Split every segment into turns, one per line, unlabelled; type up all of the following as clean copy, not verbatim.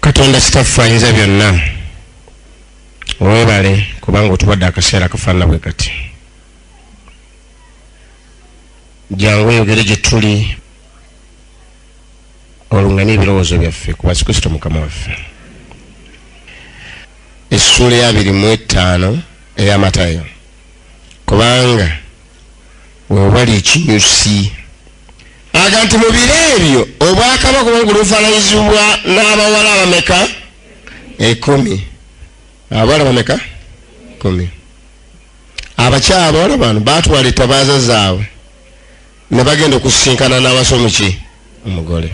Katonda sitaffe ayinza byonna owebale kubanga otubadde akaseera kafaanana bwe kati. Jangu oyogere gye tuli olungane ebirowoozo byaffe ku Yesu Kristo Mukama waffe. Essuula ya 25 eya Matayo. Kubanga webali ekinyusi aga nti mu biro ebyo obwakabaka obw'eggulu bufaananyizibwa n'abawala abameka 10. Abawala bameka 10. Abakyala abawala bano baatwala ettabaaza zaabwe ne bagenda okusisinkana n'abasomuki omugole.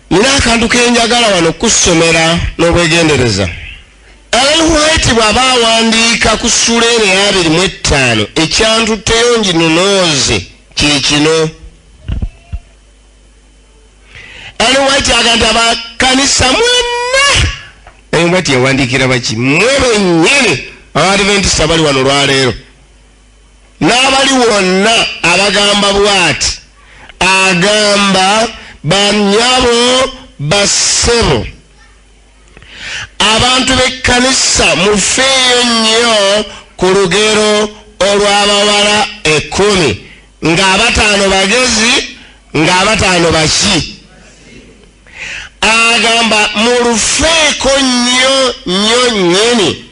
Nina akantu kenjagala wano kusomera n'obwegendereza. Ellen White bw'aba awandiika ku ssuula eno eya 25 ekyantutteyo nginonooze kye kino. Ellen White agamba abakanisa mwenna. Ellen White yawandiikira baki mwe bennyini Abadventista bali wano olwaleero n'abali wonna abagamba bw'ati. Agamba bannyabo bassebo abantu b'ekkanisa mufeeyo nnyo ku lugero olw'abawala 10 ng'abataano bagezi ng'abataano baki. Agamba mulufeeko nnyo nnyini.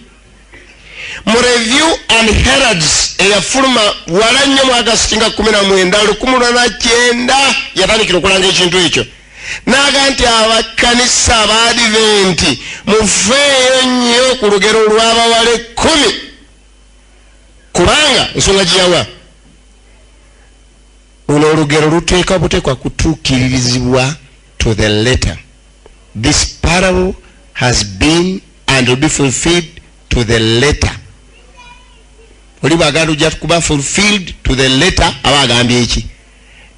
Mu Review and Heralds eyafuluma wala nnyo mu August 1919 yatandikira okulanga ekintu ekyo. N'agamba nti abakanisa Abadiventi mufeeyo nnyo ku lugero olw'abawala 10 kubanga ensonga giyawa luno olugero luteeka buteekwa kutuukiririzibwa to the letter. This parable has been and will be fulfilled to the letter. Oliba agamba lujja kuba fulfilled to the letter. Aba agambye eki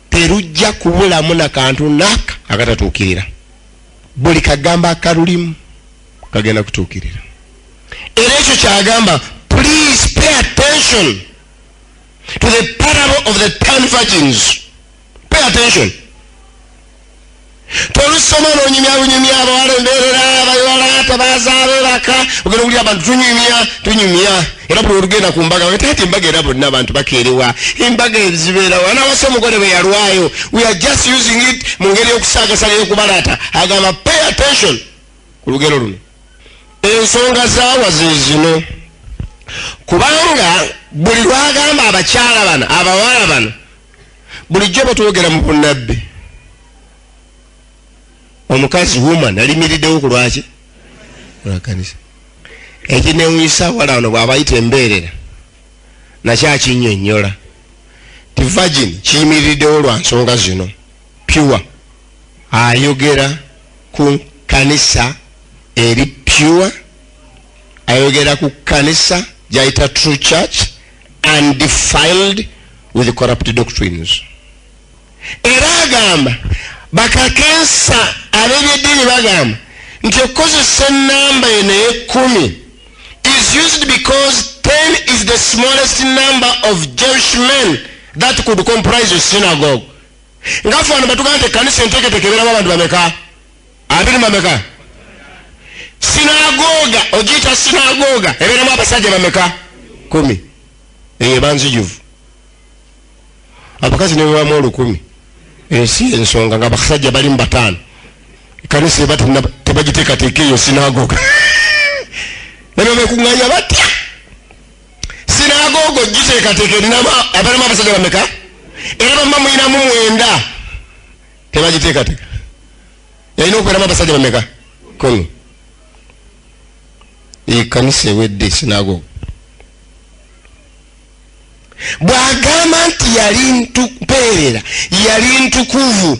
terujja kubulamu na kantu naka akatatuukirira. Buli kagamba akalulimu kagenda kutuukirira. Era ekyo kyagamba please pay attention to the parable of the 10 virgins. Pay attention. Tolusoma n'onyumya abawala embeerera abayala tabazaabe baka ogenda okulya abantu tunyumya era buli olugenda ku mbaga ate embaga era bonna abantu bakeerewa embaga ezibeerawo anawasa omugole bwe yalwayo. We are just using it mu ngeri y'okusaagasala y'okubalaata. Agamba pay attention ku lugero luno. Ensonga zaawa ze zino kubanga buli lwagamba abakyala bano abawala bano bulijjo batwogera mu bunnabbi. Omukazi woman alimiriddewo ku lwaki lwakanisa. Ekinewunyisa wala wano bw'abayita embeerera nakyakinnyonnyola ti virgin kiyimiriddewo lwa nsonga zino. Pure ayogera ku kanisa eri pure, ayogera ku kanisa gyayita true church undefiled with corrupt doctrines. Era agamba bakakensa ab'ebyeddiini bagamba nti okukozesa ennamba eno e10 is used because 10 is the smallest number of Jewish men that could comprise a synagogue. Ngaffe wano batugamba nti ekkanisa enteeketeeke ebeeramu abantu bameka? 20 bameka? Sinagoga ogiyita sinagoga ebeeramu abasajja bameka? 10. Eyo banzijuvu. Abakazi ne bebamu 10. Si ensonga nga basajja bali mu 5. Ekkanisa eba tebagiteekateeka eyo sinagoga. Nabyo bekuŋŋaanya batya? Sinagoga ogiteekateeka erinamu abalimu abasajja bameka? Era bamma muyinamu 9 tebagiteekateeka. Yalina okubeeramu abasajja bameka? 10. Ekkanisa ewedde sinagoga. Bw'agamba nti yali ntupeerera yali ntukuvu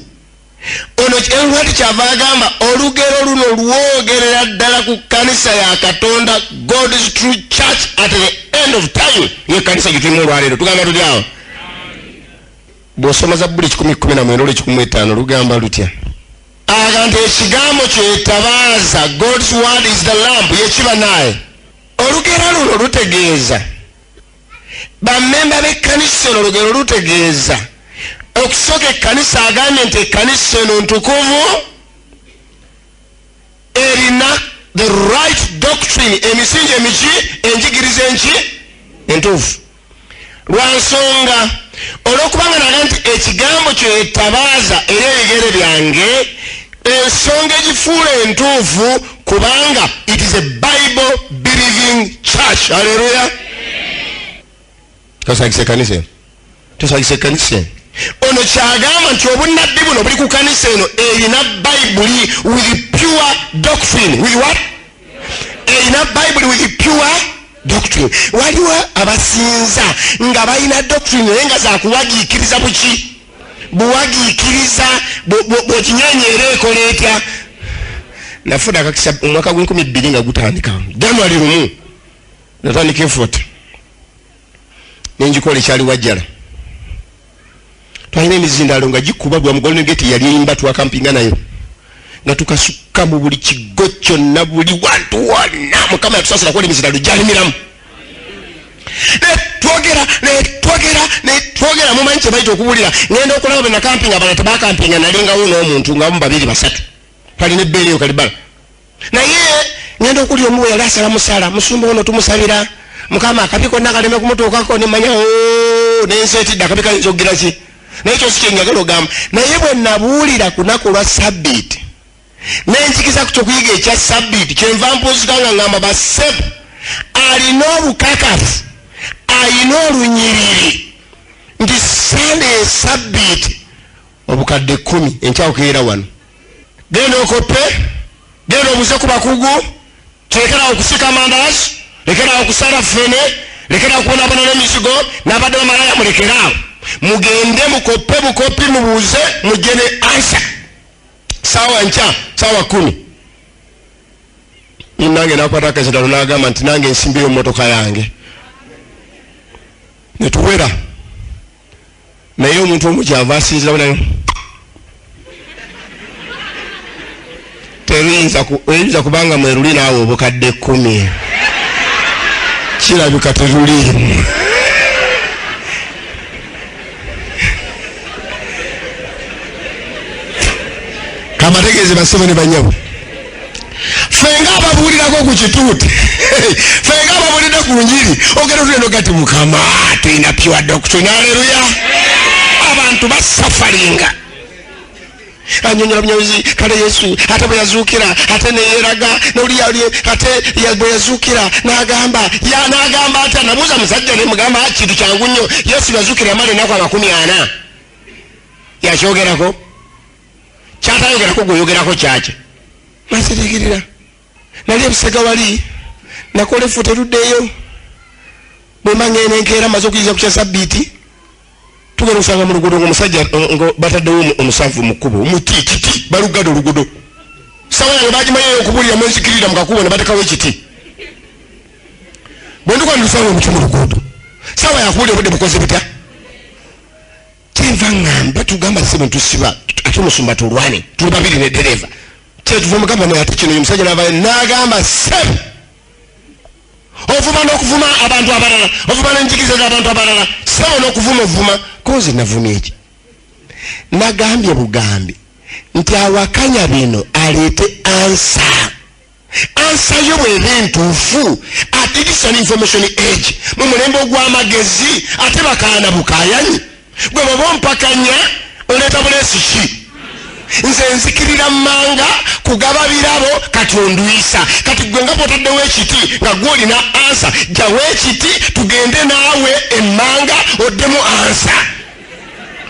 ono Elwadi kyava agamba olugero luno lwogerera ddala ku kanisa ya Katonda, God's true church at the end of time. Ye kanisa gitulimu olwaleero tugamba tuli awo. Bw'osoma Zabbuli 10:15 lugamba lutya? Agamba ekigambo kyetabaaza, God's word is the lamp, yekiba naye. Olugero luno lutegeeza bammemba b'ekkanisa eno, olugero lutegeeza okusooka ekkanisa agambye nti ekkanisa eno ntukuvu erina the right doctrine, emisingi emiki, enjigiriza enki entuufu. Lwansonga olw'okubanga naga nti ekigambo kyetabaaza era ebigere byange, ensonga egifuula entuufu kubanga it is a Bible believing church. Haleluya. Tosagise kanisa, tosagise kanisa. Ono kyagamba nti obunnabbi buno buli ku kanisa eno erina Bible with pure doctrine. With what? Erina Bible with pure doctrine. Waliwo abasinza nga balina doctrine naye nga zakuwagiikiriza buki? Buwagiikiriza bw'ekinyenyera ekola etya? Nafuda akakisa omwaka gw'2002 nga gutandika January 1 natandika effort nenjikola ekyali wajjala. Twalina emizindalo nga gikuba bwa mugolo negeti yali eyimba twakampinga nayo nga tukasukka mu buli kigo kyonna buli wantu wonna Mukama yatusasula kola emizindalo gyalimiramu. Netwogera mumanyi kye baita okuwulira ngenda okulaba bena kampinga abana tebakampinga nalingawo n'omuntu nga mu 2-3 twalina ebbeere eyo kalibala naye ngenda okuwulira omuwe yali asala musala musumba ono tumusabira Mukama akabi konna kaleme kumutuukako nemanya nenseetidde akabi kayinza okugira ki naye kyosi kyenjagala ogamba. Naye bwe nabuulira ku lunaku lwa Sabbiiti nenjikiza ku kyokuyiga ekya Sabbiiti kyenva mpuuzikanga ngamba basebu alina obukakafu alina olunyiriri nti Sunday Sabbiiti obukadde 10 enkyawukeera wano. Genda okoppe, genda obuze ku bakugu, tekerawo okusika mandaazi, lekerawo okusala ffene, lekerawo okubonaabona n'emizigo, n'abadde bamalaya mulekeraawo. Mugende mukoppe bukopi mubuuze mujje ne ansa. Sawa nkya, sawa 10. Nange nakwata akazindalo n'agamba nti nange nsimbire emmotoka yange. Ne tuwera. Naye omuntu omu kyava asinzira bulayo. Teruyinza kubanga mweruli naawe obukadde 10. Kirabika teruliimu. Kamategeeze basome ne banyabo. Fenga ababuulirako ku kituuti. Fenga ababuulira ku njiri. Ogera tulendo gati Mukama tulina pure doctrine. Haleluya. Abantu basafaringa. Anyonyola bunyozi kale Yesu ate bwe yazuukira ate ne yeeraga n'oli ate bwe yazuukira n'agamba ate nabuuza musajja ne mugamba kintu kyangu nnyo. Yesu yazuukira yamala ennaku 40. Yakyogerako kyatayogerako gweyogerako kyaki masirikirira nali ebisega wali nakola effuta eruddeeyo bwemba ngenda enkeera maze okuyiza ku kya Sabbiiti tugenda osanga mu luguudo ng'omusajja bataddewo omusanvu mu kkubo omutiikiti baluggadde oluguudo. Sawa yange bagimanyiyo okubuulira mwenzikirira mu kakubo ne batekawo ekiti. Bwe nduka ndilusanga omuti mu luguudo sawa yakubuulira obudde bukoze butya. Kyenva ngamba tugamba sebe ntusiba ate omusumba tulwane tuli babiri ne dereva kyetuva mugamba naye ate kino omusajja n'agamba sebe ovuma n'okuvuma abantu abalala ovuma n'enjigiriza z'abantu abalala sebe n'okuvuma ovuma koze navuma eki nagambye bugambi nti awakanya bino aleete ansa yo bweba entuufu ate this is an information age mu mulembe ogw'amagezi ate bakaana bukayanyi gwe bw'oba ompakanya oleeta buleesi ki? Nze nzikirira mmanga kugaba birabo kati onduyisa kati gwe nga bw'otaddewo ekiti nga gw'olina ansa gyawo ekiti tugende naawe emmanga oddemu ansa.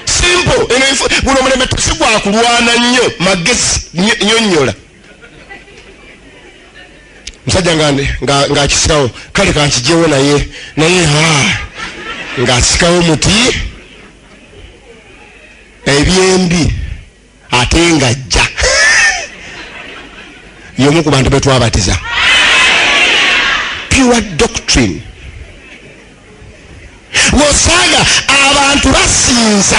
Simple. Guno omulembe si gwakulwana nnyo magezi nnyonnyola. Musajja ng'akisikawo kale kankigyewo naye ng'asikawo muti ebyembi ate nga ku bantu betwabatiza. Pure doctrine. Wosaga abantu basinza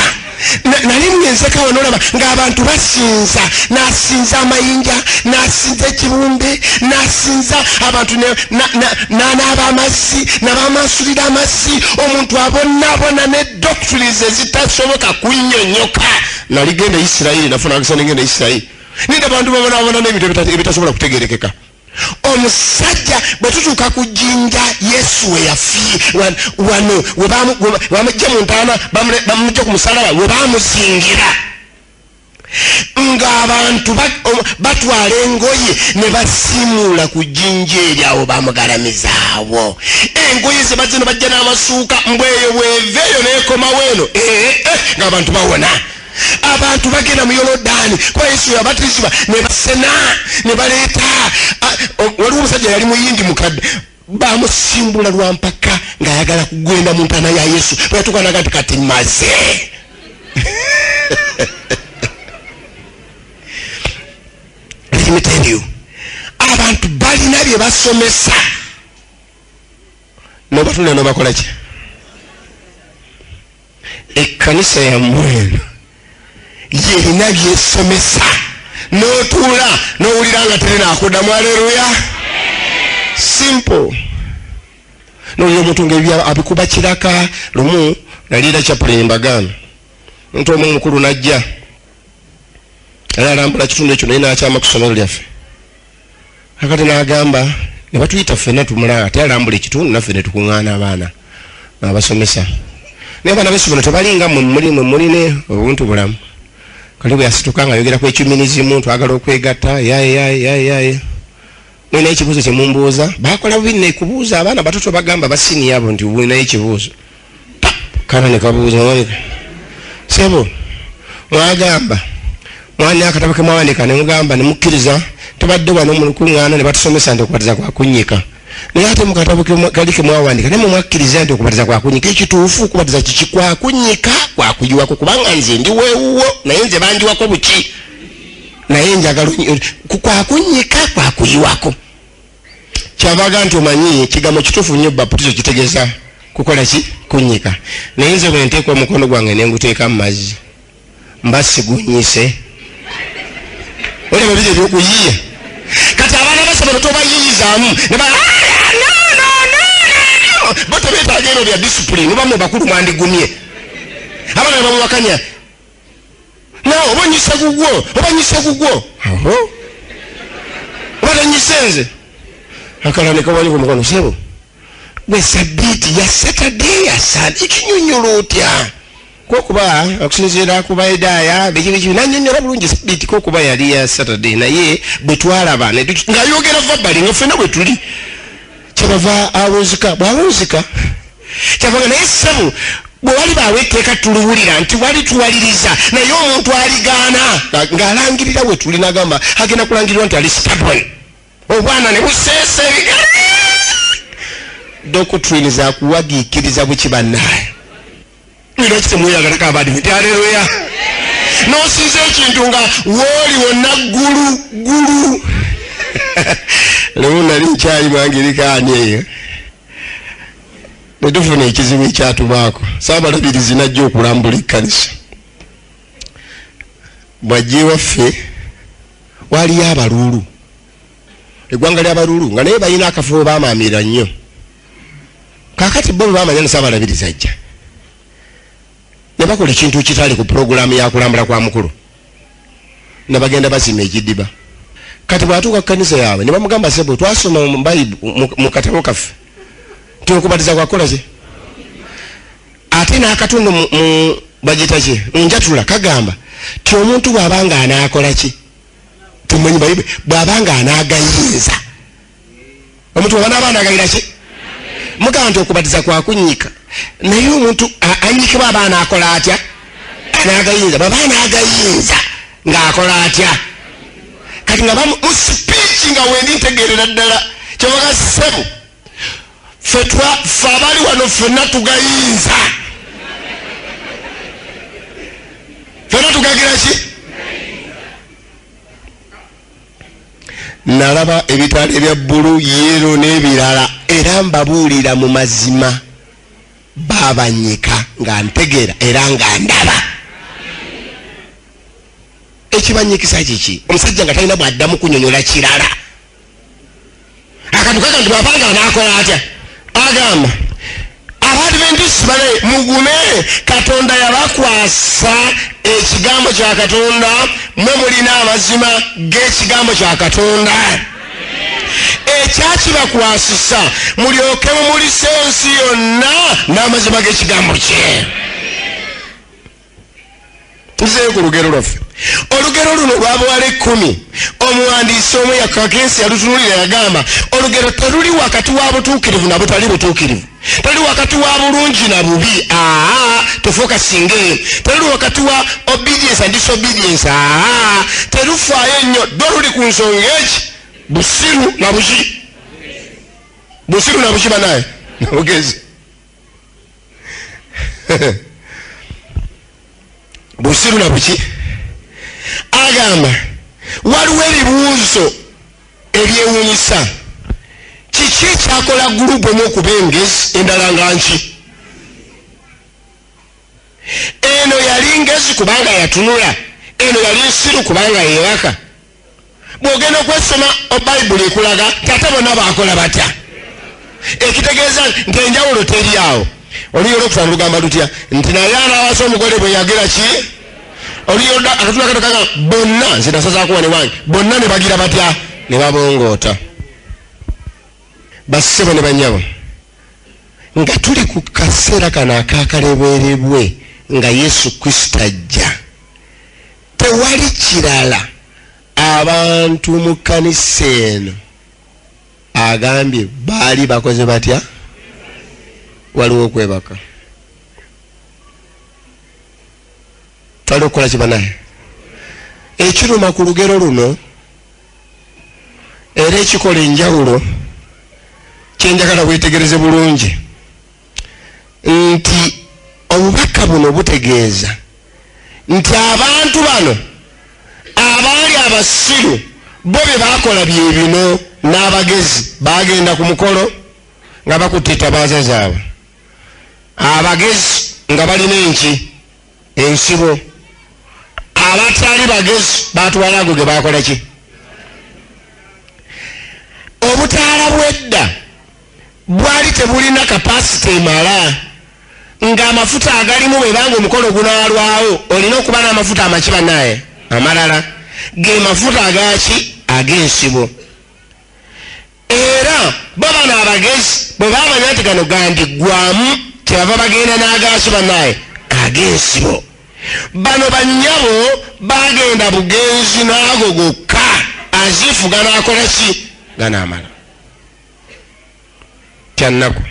nali mwenze kawo nolaba ng'abantu basinza nasinza amayinja nasinza ekibumbe nasinza abantu n'anaaba amazzi n'abamasulira amazzi omuntu abonabona ne doctrines ezitasoboka kunnyonnyoka. Nali genda Isirayiri nafuna akisa negenda Isirayiri ninde abantu babonabona n'ebintu ebitasobola kutegerekeka. Omusajja bwe tutuuka ku jjinja Yesu we yafiira wano bamujja mu ntaana bamujja ku musalaba we bamusingira ng'abantu batwala engoye ne basimuula ku jjinja eryawo bamugalamizaawo. Engoye ze bazino bajja n'amasuuka mbweyo bweveeyo n'ekomawo eno ng'abantu bawona. Abantu bagenda mu Yorodani kuba Yesu yabatizibwa ne basena ne baleeta waliwo omusajja yali muyindi mukadde bamusimbula lwampaka ng'ayagala kugenda mu ntaana ya Yesu bwetukanaga nti kati maze. Let me tell you, abantu balina bye basomesa nobatunda nobakola ki? Ekkanisa yammwe yerina byesomesa n'otuula n'owulira nga terina akuddamu. Haleluya. Simple. N'olira omuntu ng'ebyo abikuba kiraka. Lumu naliira Chaplain Mbagano omuntu omu omukulu n'ajja era alambula kitundu ekyo naye n'akyama ku ssomero lyaffe akati n'agamba ne batuyita ffenna tumulaba ate alambula ekitundu naffe ne tukuŋŋaana abaana n'abasomesa naye abaana b'essomero tebalinga mwe muline obuntu bulamu. Kali bwe yasituka nga yogera ku ekiminizimu twagala okwegatta yaye mulina ekibuuzo kye mumbuuza. Bakola bubi ne kubuuza abaana batoto bagamba basini abo nti bulinayo ekibuuzo kana ne kabuuza sebo mwagamba mwani akatabo ke mwawanika ne mugamba ne mukkiriza tubadde wano mu lukuŋŋaana ne batusomesa nti okubatiza kwa kunnyika naye ate mu katabo kali ke mwawandika ne mwakkiriza nti okubatiza kwa kunnyika ekituufu okubatiza kiki kwa kunnyika kwa kuyiwako kubanga nze ndi weewuwo naye nze banjiwako buki naye njagala kwa kunnyika kwa kuyiwako. Kyabaga nti omanyi ekigambo kituufu nnyo baputizo kitegeeza kukola ki kunnyika naye nze bwe nteeka omukono gwange ne nguteeka mu mazzi mba sigunyise. Olaba ebyo ebyokuyiiya kati abaana basomero tobayiyizaamu ne bo tebeetaaga eno bya disipulini oba bakulu mwandigumye abaana bamuwakanya nawe obanyise gugwo oba tanyise nze akala ne kawali ku mukono sebo bwe sabbiiti ya Saturday ya Sunday ekinyonyola otya kokuba okusinziira ku Bayidaya bekibi nanyonyola bulungi sabbiiti kokuba yali ya Saturday naye bwe twalaba ng'ayogera verbally nga ffenna bwe tuli kyabava awunzika bwawunzika kyavanga naye sebo bwe wali baweteeka tuluwulira nti wali tuwaliriza naye omuntu aligaana ng'alangirira we tuli n'agamba agenda kulangirirwa nti ali stubborn obwana ne buseesa ebigere doctrine za kuwagiikiriza buki bannaye era kitemweyagalako abadimi nti haleluya n'osinza ekintu nga wooli wonna gulu lewo nali nkyali mwangirikaani eyo ne tufuna ekizibu ekyatubaako saabalabirizi najja okulambula ekkanisa bwajja ewaffe waliyo abaluulu eggwanga ly'abaluulu nga naye balina akafo baamaamirira nnyo kakati bo bamanya ne saabalabirizi ajja ne bakola ekintu kitali ku purogulaamu ya kulambula kwa mukulu ne bagenda basima ekiddiba kati bw'atuuka ku kkanisa yaabwe ne bamugamba sebo twasoma mu katabo kaffe nti okubatiza kwakola ki ate n'akatundu mu bagita ki njatula kagamba ti omuntu bw'abanga anaakola ki tumanyi bayibe bw'abanga anaagayinza omuntu bw'aba anaagayira ki mugamba nti okubatiza kwa kunnyika naye omuntu annyikibwa aba anaakola atya anaagayinza bw'aba anaagayinza ng'akola atya kati nga mu sipiiki nga wendi ntegeerera ddala kyebaga sebo ffe abali wano ffenna tugayinza ffenna tugagira ki nalaba ebitaala ebya bbulu yero n'ebirala era mbabuulira mu mazima babanyika nga ntegeera era nga ndaba. Ekibanyikisa kiki? Omusajja nga talina bwaddamu kunyonyola kirala. Akatu kaka ntibapanga nakola atya? Agamba Abadventist bale mugume, Katonda yabakwasa ekigambo kya Katonda, mwe mulina amazima g'ekigambo kya Katonda. Ekyakibakwasisa mulyoke mumulise ensi yonna n'amazima g'ekigambo kye. Tuzeeyo ku lugero lwaffe. Olugero luno lwa bawala 10 omuwandiisi omu yakakensi yalutunulira yagamba olugero teruli wakati wa butuukirivu na butali butuukirivu, teruli wakati wa bulungi na bubi, tofuuka singe, teruli wakati wa obedience and disobedience, terufaayo nnyo, ddo luli ku nsonga eki busiru na buki, busiru na buki banaye na bugezi. Busiru na buki. Agamba waliwo ebibuuzo ebyewuunyisa. Kiki ekyakola gurupu emu okuba engezi endala nga nki? Eno yali ngezi kubanga yatunula, eno yali nsiru kubanga yeebaka. Bw'ogenda okwesoma Bayibuli ekulaga ate bonna baakola batya. Ekitegeeza nti enjawulo teri awo. Oluyo olwokutaano lugamba lutya nti naye anaawasa omugole bwe yagira ki? Oliyoda akatula katokaga bonna nze nasazaako wane wange bonna ne bagira batya? Ne babongoota. Bassebo ne bannyabo nga tuli ku kaseera kano akakaleberebwe nga Yesu Kristo ajja, tewali kirala abantu mu kkanisa eno agambye baali bakoze batya? Waliwo okwebaka. Tali okukola kibanaye. Ekiruma ku lugero luno era ekikola enjawulo kyenjagala bwetegereze bulungi nti obubaka buno butegeeza nti abantu bano abaali abasiru bo bye baakola bye bino n'abagezi bagenda ku mukolo nga bakutte etabaaza zaabwe, abagezi nga balina enki ensibo, abatali bagezi batwala ago ge bakola ki? Obutaala bwedda bwali tebulina kapasite emala, ng'amafuta agalimu bwe banga omukolo gunaalwawo olina okuba n'amafuta amakiba naye amalala ge mafuta agaki? Ag'ensibo. Era bo bano abagezi bwe bamanya nti gano gandiggwamu kyebava bagenda n'agakiba naye ag'ensibo. Bano bannyabo bagenda bugenzi n'ago gokka azifuga n'akola ki? Ganaamala. Kyannaku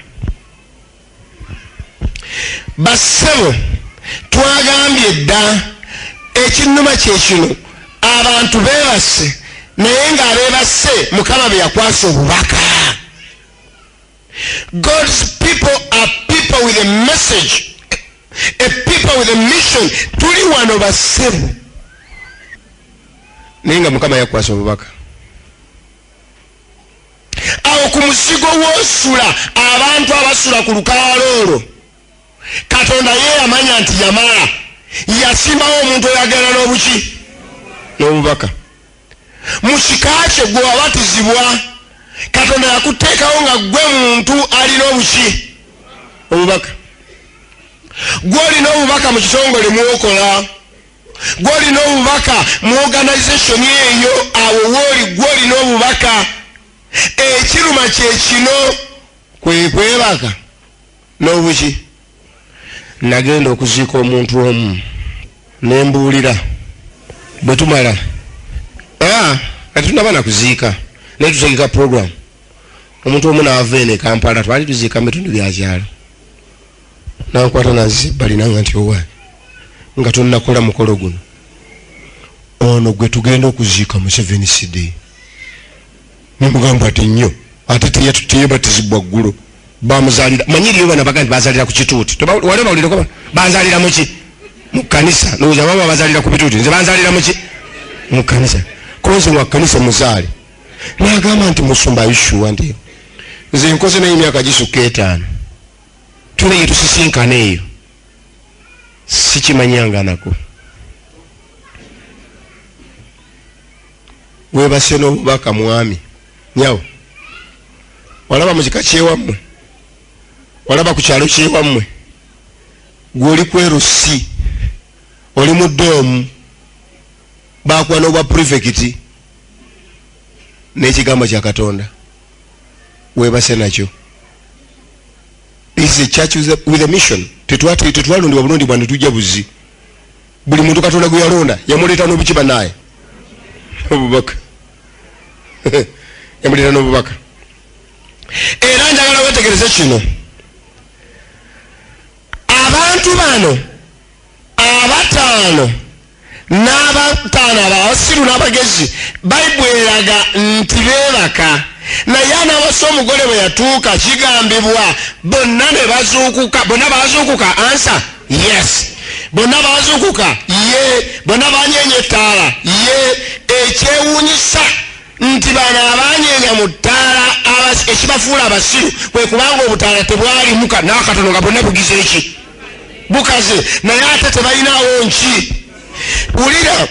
bassebo twagambye dda ekinnuma kye kino abantu beebase naye ng'abeebase Mukama be yakwasa obubaka. God's people are people with a message, a people with a mission. Tuli wano bassebo naye nga Mukama yakwasa obubaka. Awo ku musigo w'osula abantu abasula ku lukalala olwo Katonda ye yamanya nti yamala yasimbawo omuntu oyagala n'obuki? N'obubaka. Mu kika kye gwe wabatizibwa Katonda yakuteekawo nga gwe muntu alina obuki? Obubaka. Gwe olina obubaka mu kitongole mwokola, gwe olina obubaka mu organization eyo awo wooli gwe olina obubaka. Ekiruma kye kino kwe kwebaka n'obuki? Nagenda okuziika omuntu omu nembuulira bwe tumala kati tunaba nakuziika naye tutegeka program. Omuntu omu naava eno e Kampala twali tuziika mu bitundu bya kyalo nankwata nazisa ebbali nanga nti owa nga tonnakola mukolo guno ono gwe tugenda okuziika mu 7 CD. Nemugamba ati nnyo ate teyebatizibwa ggulu bamuzalira manyiriyo bana bagandi bazalira ku kituuti. Wale bawulire ko banzalira mu ki? Mu kanisa. Noza baba bazalira ku bituuti nze banzalira mu ki? Mu kanisa. Konse mu kanisa muzaali n'agamba nti musumba ayishuwa nti nze nkoze nayo emyaka gisukka 5 tule yetusisinkana eyo sikimanyanganako. Webase n'obubaka mwami nyawo walaba mu kika kyewammwe, walaba ku kyalo kyewammwe, gw'oli kwerusi oli mu ddoomu bakuwa n'obwa prefect n'ekigambo kya Katonda webase nakyo. This is a church with a mission. Tetwalondibwa bulungi bwandu tujja buzi. Buli muntu Katonda gwe yalonda yamuleeta n'obukiba naye obubaka yamuleeta n'obubaka. Era njagala wetegereze kino, abantu bano abataano abasiru n'abagezi Bayibuli eraga nti beebaka, naye anawasa omugole bwe yatuuka kigambibwa bonna ne bazuukuka. Bonna bazuukuka? Ansa yes. Bonna bazuukuka? ye. Bonna banyeenya ettaala? ye. Ekyewuunyisa nti bano abanyeenya mu ttaala ekibafuula abasiru kwe kubanga obutaala tebwalimu n'akatono nga bonna bugize eki bukaze, naye ate tebalinawo nki. Wulira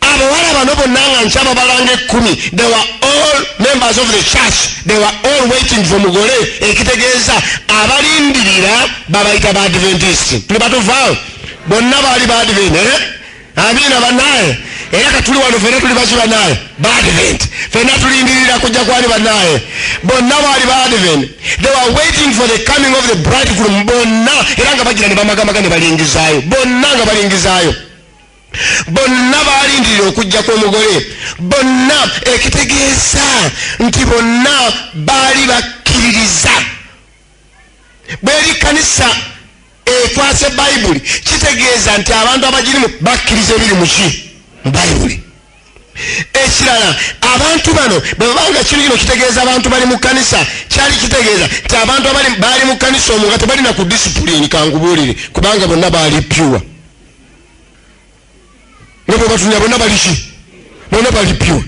abawala bano bonna nga nkyaba balanga 10, they were all members of the church, they were all waiting for mugole. Ekitegeeza abalindirira babayita ba Adventist. Tuli batuvaawo bonna baali ba Advent abiina bannaye. Era katuli wano fena tuli baki bannaye ba Advent, fena tulindirira kujja kwani bannaye bonna baali ba Advent. They were waiting for the coming of the bridegroom. Bonna era nga bagira ne bamagamaga ne balingizaayo, bonna nga balingizaayo, bonna balindirira okujja kw'omugole. Bonna ekitegeeza nti bonna baali bakkiririza. Bw'eri kanisa ekwase Bayibuli kitegeeza nti abantu abagirimu bakkiriza ebiri mu ki mu Bayibuli. Ekirala abantu bano bwe babanga kino kino kitegeeza abantu bali mu kanisa, kyali kitegeeza nti abantu baali mu kanisa omwo nga tebalina ku discipline. Kangubuulire kubanga bonna baali pure. Nebo batunya bonna bali ki? Bonna bali pure.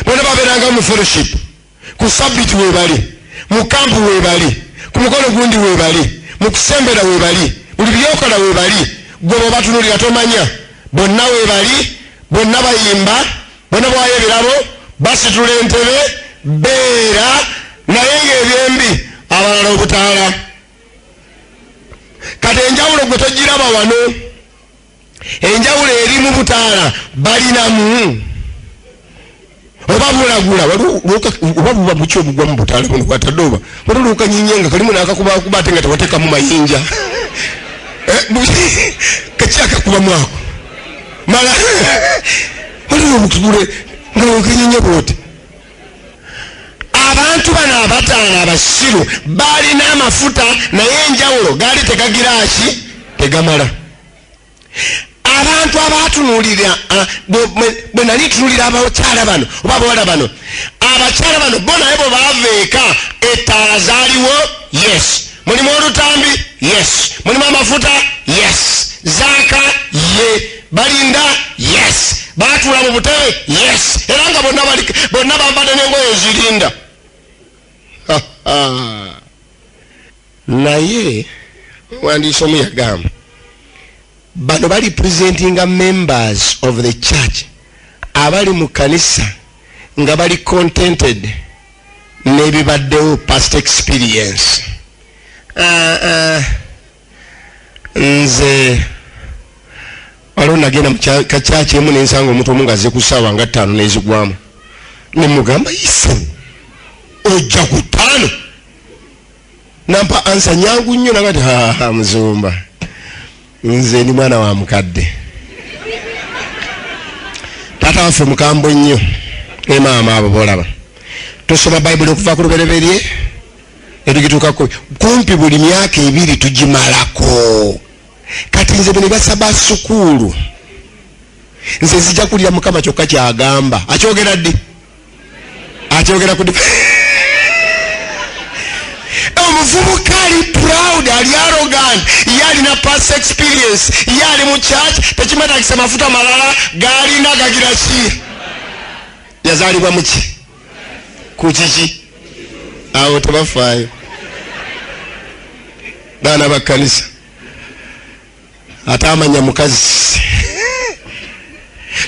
Bonna babeeranga mu fellowship, ku sabiti weebali, mu kampu weebali, ku mukolo gundi weebali, mu kusembera weebali, buli byokola weebali. Gwe bw'obatunulira tomanya. Bonna weebali, bonna bayimba, bonna bwaya ebirabo, basitula entebe, beera, naye ng'ebyembi abalala obutaala. Kati enjawulo gwe togiraba wano, enjawulo eri mu butaala balinamu oba bulagula oba buba buki obugwa mu butaala buno kwatadde oba oluluuka nyinyenga kalimu n'akakubakuba ate nga tewateekamu mayinja kaki akakubamu ako mala waliwo obutugule nga wekenyenye bwoti. Abantu bano abataano abasiru balina amafuta naye enjawulo gaali tegagiraki tegamala. Abantu abatunulira bwe nali tunulira abakyala bano oba abawala bano, abakyala bano bo naye bwe baaveeka ettaala zaaliwo yes. Mulimu olutambi yes. Mulimu amafuta yes. Zaaka ye. Balinda yes. Baatuula mu butebe yes. Era nga bonna bambadde n'engoye ezirinda. Naye wandiise omu yagamba bano bali presentinga members of the church abali mu kanisa nga bali contented n'ebibaddewo past experience. Nze waliwo nagenda mu kakyaki emu nensanga omuntu omu ng'azze ku ssaawa nga 5 n'ezigwamu nemugamba ise ojja ku 5 nampa ansa nyangu nnyo nagati muzumba nze ni mwana wa mukadde taata waffe mukambwe nnyo ne maama abo bolaba tosoma Bayibuli okuva ku lubereberye etugituukako kumpi buli myaka 2 tugimalako. Kati nze bwe basaba sukuulu nze nzija kulira Mukama kyokka kyagamba. Akyogera ddi? Akyogera ku omuvubuka ali proud, ali arrogant, ye alina past experience, ye ali mu church tekimatagisa mafuta malala galina gagira ki yazaalibwa muki kuchichi awo tebafaayo baana bakkanisa ate amanya mukazi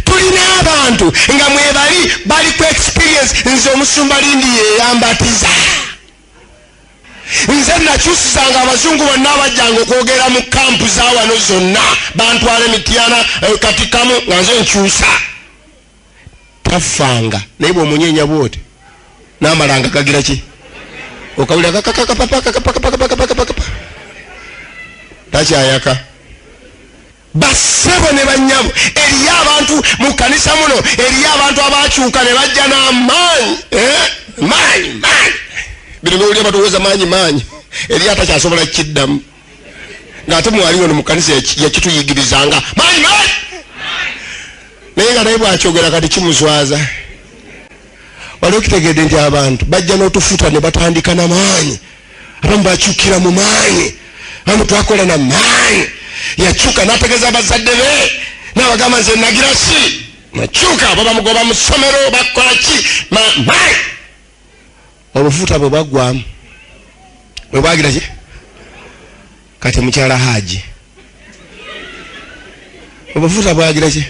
tulina abantu nga mwebali bali ku experience nze omusumba lindi yeyambatiza nze nakyusisanga abazungu bonna abajjanga okwogera mu kampu zawano zonna bantwala Mityana Katikamu nga nze nkyusa tafanga naye bw'omunyenya bwoti n'amalanga gagira ki okawulira kakakakapapakapapakapapakapapa takyayaka basebo ne banyabo eriyo abantu mu kanisa muno eriyo abantu abakyuka ne bajja n'amaanyi maanyi bino bawulira batowooza maanyi eriyo atakyasobola kiddamu ng'ate mwaliwo no mu kanisa yakituyigirizanga maanyi naye nga naye bwakyogera kati kimuzwaza wali okitegedde nti abantu bajja n'otufuta ne batandika na maanyi abamu bakyukira mu maanyi abamu twakola na maanyi yakyuka n'ategeeza abazadde be n'abagamba nze nagira ki nakyuka abo bamugoba mu ssomero bakola ki maanyi obufuta bwe bwaggwamu bwe bwagira ki kati mukyala Haji obufuta bwagira ki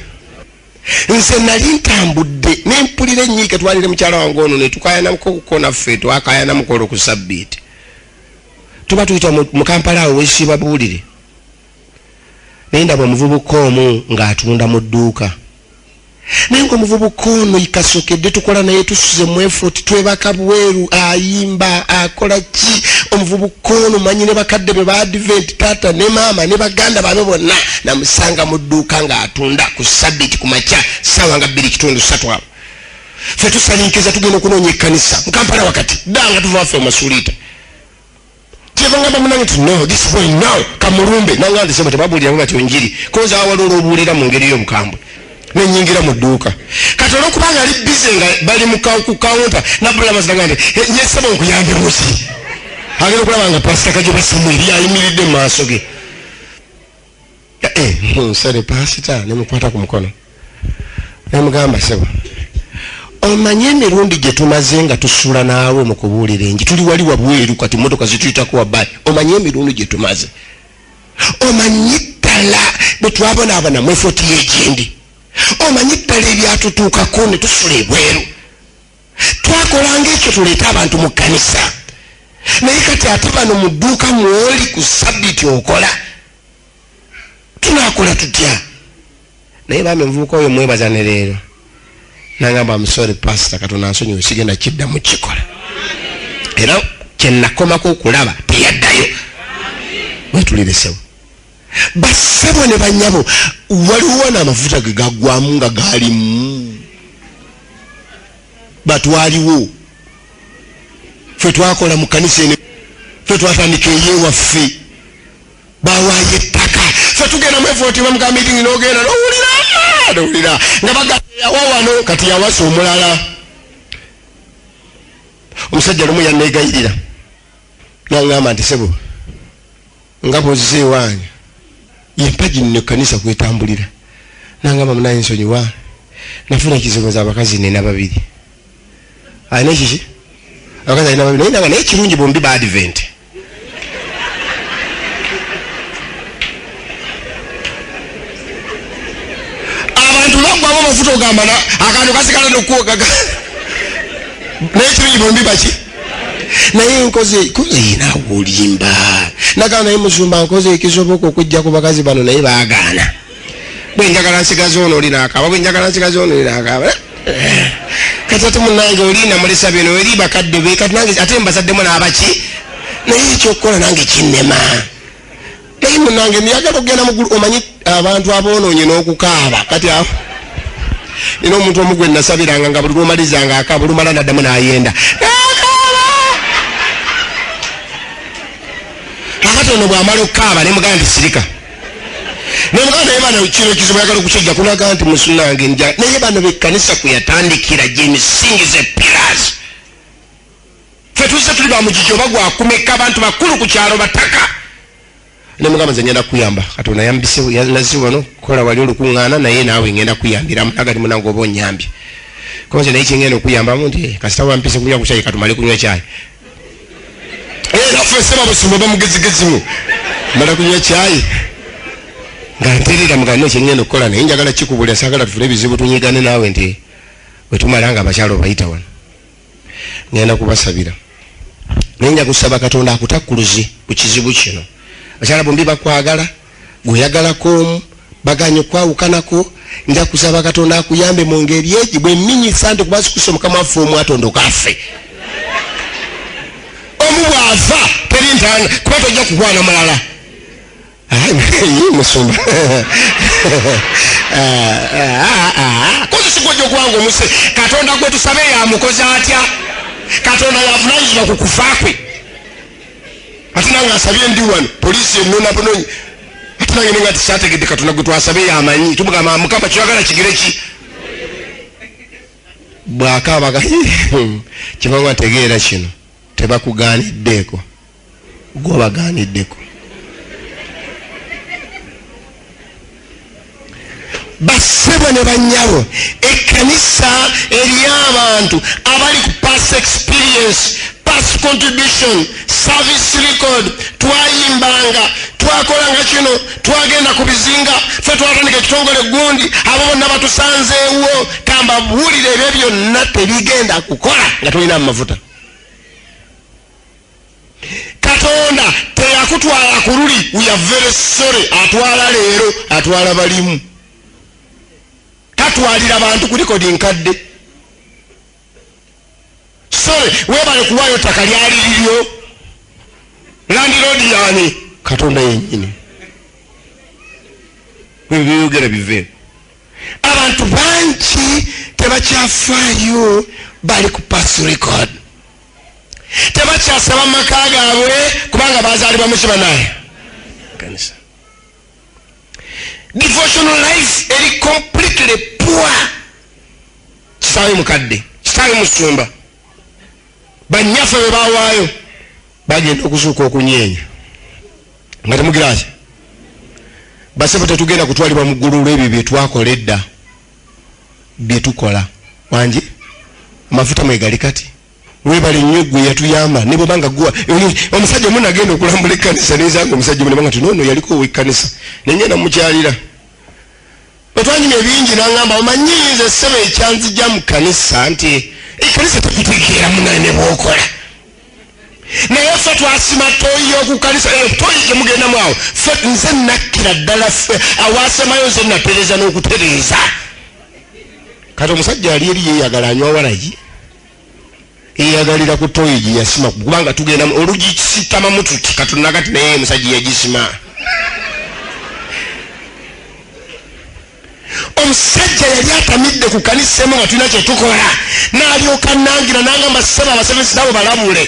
nze nali ntambudde nempulira enyiike twalire mukyala wange ono ne tukayanamuko kukona ffe twakayanamuko ku sabbiiti tuba tuyita mu Kampala awo weesiba buwulire naye ndaba omuvubuka omu ng'atunda mu dduuka naye ng'omuvubuka ono ikasokedde tukola naye tusuze mu effort twebaka bweru ayimba akola ki omuvubuka ono manyi ne bakadde be ba Advent taata ne maama ne baganda babe bonna namusanga mu dduuka ng'atunda ku sabbiiti ku makya ssaawa nga 2:3 awo ffe tusalinkiza tugenda okunoonya ekkanisa mu Kampala wakati ddanga tuva ffe masuuliita kyevangamba munange ti no this boy now kamulumbe nanga ndisema tebabuulira nga tyonjiri koza awala olw'obuulira mu ngeri y'omukambwe nenyingira mu dduuka kati olw'okubanga ali bize nga bali ku kawunta nabulamasanga nti nyesaba nkuyambe musi agenda okulaba nga pasita Kajoba Samwiri ayimiridde mu maaso ge nsale pasita nemukwata ku mukono nemugamba sebo omanye emirundi gye tumaze nga tusuula naawe mu kubuulira enji tuli wali wabweru kati motoka zituyitako wabbali omanye emirundi gye tumaze omanye ddala bwe twabonaabona mu effort y'egindi omanye ddala ebyatutuukako ne tusula ebweru twakolanga ekyo tuleete abantu mu kkanisa naye kati ate bano mu dduuka mwoli ku sabbiiti okola tunaakola tutya naye bambi omuvubuka oyo mwebaza ne leero nangamba musore pastor Katonda ansonyiwe sigenda kiddamu kikola era kyenakomako okulaba teyaddayo wetuliresewo basebo ne banyabo waliwo n'amafuta ge gaggwamu nga gaalimu batwaliwo ffe twakola mu kanisa ene ffe twatandika eyewaffe bawaayo ettaka ffe tugenda mu effort bamuga meeting n'ogenda n'owulira nga bagamba yawa wano kati yawasa omulala omusajja lumu yanneegayirira nangamba nti sebo nga bwozise ewange yempaji nno ekkanisa kwetambulira nangamba munaye nsonyiwa nafuna ekizigoza abakazi nena 2 alina ekiki abakazi alina 2 naye nanga naye kirungi bombi ba Advent abantu bagwamu amafuta ogamba akantu kasigala nokuwogaga naye kirungi bombi baki naye nkoze inawo olimba nagamba naye musumba nkoze ekisoboka okujja ku bakazi bano naye baagaana bwe njagala nsigaze ono olinaakaba bwe njagala nsigaze ono olinaakaba kati ate munange olina mulesa bino eri bakadde be kati nange ate mbazaddemu n'abaki naye ekyokukola nange kinnema naye munange njagala okugenda mugulu omanyi abantu aboonoonye n'okukaaba kati awo nina omuntu omu gwe nasabiranga nga buli lwomalizanga akaaba olumala naddamu n'ayenda akati ono bw'amala okukaaba nemugamba nti sirika nemugamba naye bano kino ekizibu yagala okukijja kunaga nti musunange nja naye bano bekkanisa kwe yatandikira gy'emisingi ze-pillars ffe tuzze tuli bamugijjo oba gwakumeka abantu bakulu ku kyalo bataka nemugamba nze ngenda kuyamba Katonda yambise nazi wano kukola wali olukuŋŋaana naye naawe ngenda kuyambiramu nagati munange oba onyambye Kwa nini ngeno kuyamba mundi kasita wampise kunya kuchai katumali kunywa chai. Nafe sema busumba bamugezigezi mu. Mala kunywa chai. Nganterera mugano ngeno kola ne njagala chikubulya sagala tufule bizibu tunyigane nawe ndi. Wetumalanga abachalo bayita wano. Ngenda kubasabira. Nenja kusaba Katonda akutakuluzi ku kizibu kino. Abachalo bombi bakwagala, guyagala ko baganyo kwawukanako. Nja kusaba Katonda akuyambe mu ngeri eji bwe minyi sante kubasi kusomoka mafumu atondoka afe. Omubwafa perintana kuba tojja kugwana malala. Musumba. Kozi sikojo kwangu muse Katonda kwetu sabe ya mukozi atya. Katonda yavunanyizibwa ku kufa kwe. Atina nga asabye ndi wano polisi ennona bononyi. Atina nga tisategedde Katonda gwe twasabe ya amanyi tumugamba mukama kyagala kigireki. Bwakaba kibanga tegeera kino tebakugaaniddeko. Gwe bagaaniddeko. Basebo ne banyabo ekkanisa eryabantu abali ku past experience, past contribution, service record, twayimbanga, twakolanga kino, twagenda ku bizinga, fe twatandika ekitongole gundi, abo bonna batusanzeewo, kamba buwulire ebyo byonna tebigenda kukola nga tulina amafuta. Katonda teyakutwala ku luli, we are very sorry, atwala leero, atwala balimu. Katwalira abantu ku record nkadde. Sorry, webale kuwayo ttaka lyali liryo. Landlord yani Katonda yennyini. Webiyogera bive. Abantu bangi tebakyafaayo bali ku pass record. Tebakyasaba maka gaabwe kubanga bazaalibwa mu kibanaye. Kanisa. Devotional life eri completely poor. Kisawe mukadde, kisawe musumba. Banyafe bebawaayo bagenda okuzuuka okunyeenya. Nga temugiraki. Basebo tetugenda kutwalibwa mu ggulu lw'ebyo bye twakola edda. Bye tukola. Wangi amafuta mwegali kati. Webale nnyo gwe yatuyamba ne bwebanga gwa omusajja munno agenda okulambula ekkanisa n'ezanga omusajja munno banga tinono yaliko ow'ekkanisa nenyena mukyalira otwanyuma ebingi n'angamba omanyiize ssebo ekyanzija mu kkanisa nti ekkanisa tekitegeera munnaye ne bw'okola naye ffe twasima toyi y'oku kkanisa toyi gye mugendamu awo ffe nze nakkira ddala ffe awaasemayo nze natereeza n'okutereeza kati omusajja ali eri yeeyagala anywa walagi eyagalira ku toyi gye yasima kubanga tugenda olugikisitamamu tuti Katonda kati naye musajja yagisima. Omusajja yali atamidde ku kanisa emu nga tulina kye tukola n'alyoka nangira n'agamba ssebo abasebesi nabo balabule.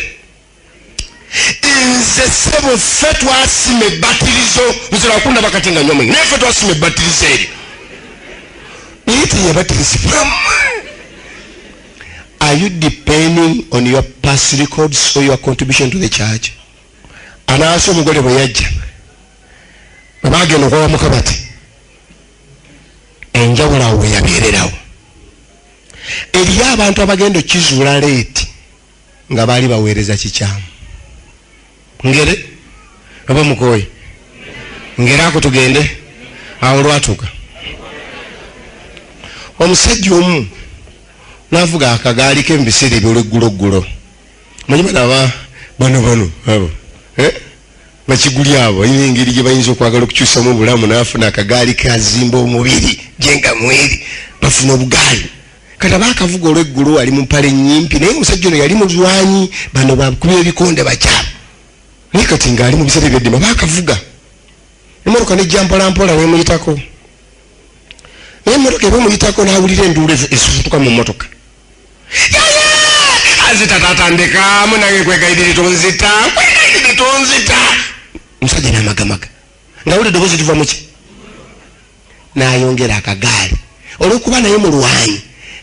Nze ssebo ffe twasima ebbatirizo nzira okundaba kati nga nnyo naye ffe twasima ebbatirizo eri naye teyabatirizibwamu. Are you depending on your past records or your contribution to the church? Anaso omugole bwe yajja bagenda okwawamuka bati enjawulo awo yabeererawo. Eriyo abantu abagenda okizuula leeti nga baali baweereza kikyamu. Ngere oba mukoye ngere ako tugende awo lwatuuka omusajja omu navuga akagaali ke mu biseera ebyolwegguloggulo. Manyi bano abo bakiguli abo ayina engeri gye bayinza okwagala okukyusamu obulamu n'afuna akagaali kazimba omubiri gyenga mweri bafuna obugaali. Kati abaakavuga olw'eggulu ali mu mpale nnyimpi naye omusajja ono yali mulwanyi bano bakubira ebikonde bakyalo naye kati ng'ali mu biseera ebyeddima baakavuga emmotoka nejja mpolampola nemuyitako naye emmotoka eba muyitako n'awulira enduulu esufutuka mu mmotoka. Azitatatandika munange kwegayirire tonzita omusajja n'amagamaga ng'awulira eddoboozi liva muki n'ayongera akagaali olw'okuba naye mulwanyi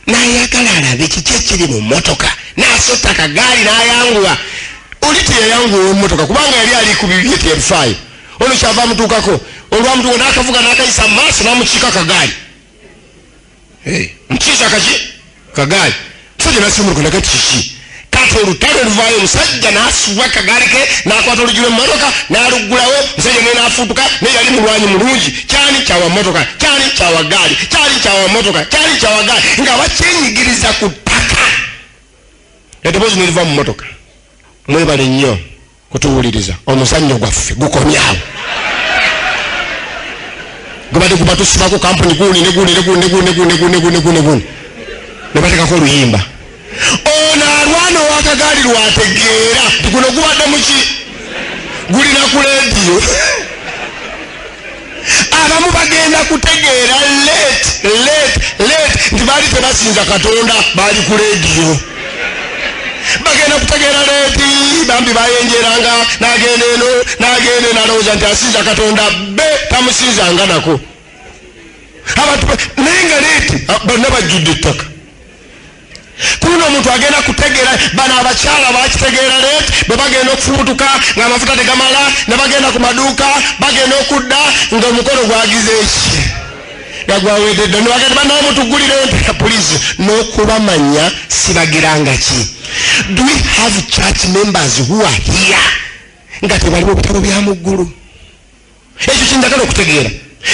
n'ayagala alabe kiki ekiri mu mmotoka n'asota akagaali n'ayanguwa. Oli teyayanguwa emmotoka kubanga yali ali ku bibyeti ebifaayo ono kyava amutuukako olwamutuuka n'akavuga n'akayisa maaso n'amukiika akagaali mukiisa kaki kagaali musajja nasumuluka nakati kiki kati olutalo luvaayo omusajja n'asuwa akagaali ke n'akwata oluggi lw'emmotoka n'aluggulawo musajja naye n'afuutuka naye yali mulwanyi mulungi kyani kyawa mmotoka kyani kyawa gaali kyali kyawa mmotoka kyali kyawa gaali nga bakyenyigiriza ku ttaka eddoboozi neriva mu mmotoka mwebale nnyo kutuwuliriza omuzannyo gwaffe gukomyawo gubadde gubatusibako kampuni guuni ne batekako oluyimba ono alwana ow'akagaali lwategeera nti guno gubadde muki gulina ku leediyo abamu bagenda kutegeera leeti nti baali tebasinza katonda baali ku leediyo bagenda kutegeera leeti bambi bayenjeranga n'agenda eno n'alowooza nti asinza katonda be tamusinzanga nako abantu naye nga leeti bonna bajjudde ettaka kuno omuntu agenda kutegeera bano abakyala bakitegeera leeti bwe bagenda okufubutuka ng'amafuta tegamala ne bagenda ku maduuka bagenda okudda ng'omukolo gwagize eki nga gwawededde nebagenda banawo mutugulire ente poliisi n'okubamanya sibagiranga ki. Do we have church members who are here nga tebalimu bitabo bya mu ggulu? Ekyo kinjagala okutegeera.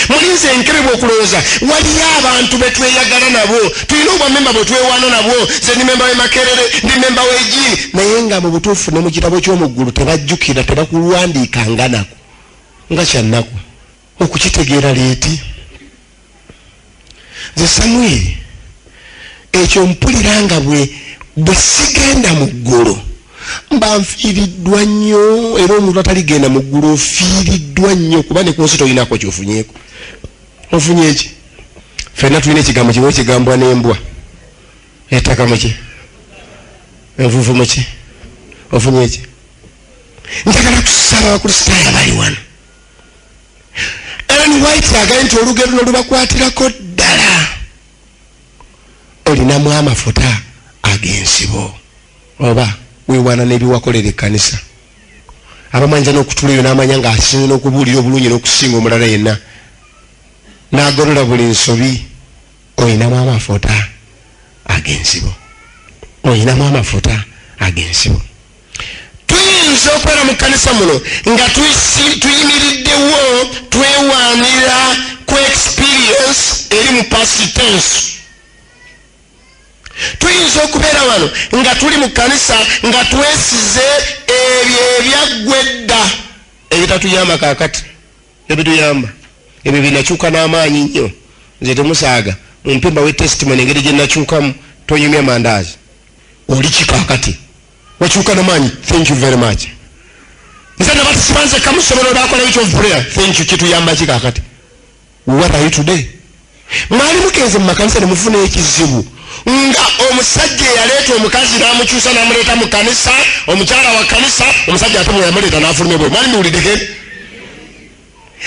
Mulinze enkerebwa okulowooza waliyo abantu betweyagala nabo tulina obwamemba bwetwewaana nabo ze ndi memba w'emakerere ndi memba w'egiini naye nga mu butuufu ne mu kitabo ky'omu ggulu tebajjukira tebakulwandiikanga nako nga kyannaku okukitegeera leeti. Nze Samwiri ekyo mpulira nga bwe sigenda mu ggulu mba nfiiriddwa nnyo era omuntu ataligenda mu ggulu ofiiriddwa nnyo kuba ne kunsi tolinako kyofunyeeko. Ofunye eki? Ffenna tulina ekigambo kiwe ekigambwa n'embwa ettaka muki envuvu muki ofunye eki? Njagala kusaba abakristaayo abali wano. Ellen White agaye nti olugero luno lubakwatirako ddala. Olinamu amafuta ag'ensibo oba weewaana n'ebiwakolera ekkanisa. Abamanja n'okutulayo n'amanya ng'asinze n'okubuulira obulungi n'okusinga omulala yenna n'agolola buli nsobi. Olinamu amafuta ag'ensibo. Olinamu amafuta ag'ensibo. Tuyinza okwera mu kkanisa muno nga tuyimiriddewo twewaanira ku experience eri mu past tense. Tuyinza okubeera wano nga tuli mu kkanisa nga twesize ebyo ebyaggwedda ebitatuyamba kaakati ebituyamba ebyo binakyuka n'amaanyi nnyo. Nze temusaaga mumpemba we testimony engeri gye nakyukamu tonyumya mandaazi oli kikaakati wakyuka n'amaanyi. Thank you very much. Nze nabatisibanze kamusomero bakola which of prayer. Thank you. Kituyamba kikaakati. What are you today? Mwali mugenze mu makanisa ne mufuna ekizibu nga omusajja eyaleeta omukazi n'amukyusa n'amuleeta mu kanisa omukyala wa kanisa omusajja ate mweyamuleeta n'afulumya bwe. Mwali muwuliddeke?